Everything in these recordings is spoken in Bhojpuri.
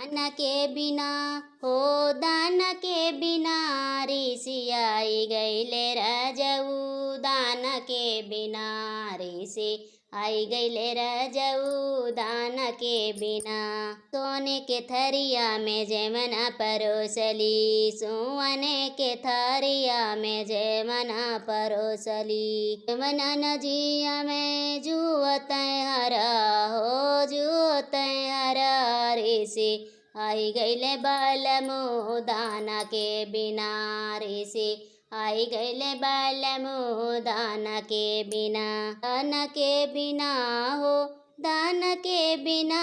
दान के बिना हो दान के बिना ऋषि आई गईले राजऊ। दान के बिना ऋषि आई गईले राजऊ। दान के बिना सोने के थरिया में जयमना परोसली। सोने के थरिया में जयमना परोसली। जयमना नजिया में जुअत हरा हो जुअत हरा ऋषि आई गईले बालमु। दान के बिना ऋषि आई गईले बालमु। दान के बिना दान के बिना हो दान के बिना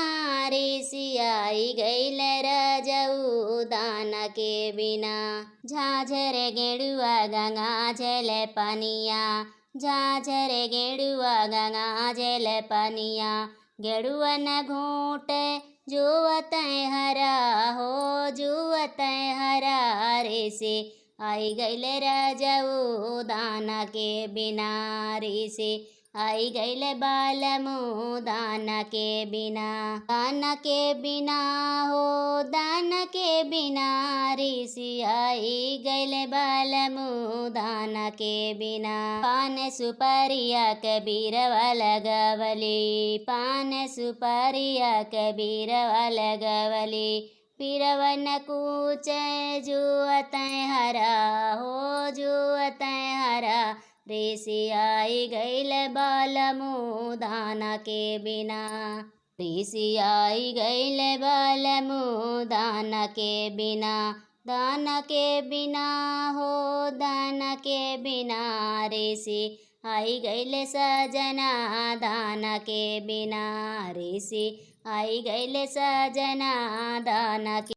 ऋषि आई गईले राजऊ। दान के बिना झाझर गेड़ुआ गंगा जल पनिया। झाझर गेड़ुआ गंगा जल पनिया। गेड़ुआ न घूट जुअत हरा हो जुअत हरा ऋषि आई गईले राजऊ। दान के बिना ऋषि आई गईले बालमु। दान के बिना दान के बिना हो दान के बिना ऋषि आई गईले बालमु। दान के बिना पान सुपारिया कबीरवा लगवली। पान सुपारिया कबीरवा लगवली। पीरवन कूच जुअत हरा हो जुअत हरा ऋषि आई गईले बालमु। दान के बिना ऋषि आई गईले बालमु। दान के बिना दान के बिना हो दान के बिना ऋषि आई गईले सजना। दान के बिना ऋषि आई गईले सजना। दान के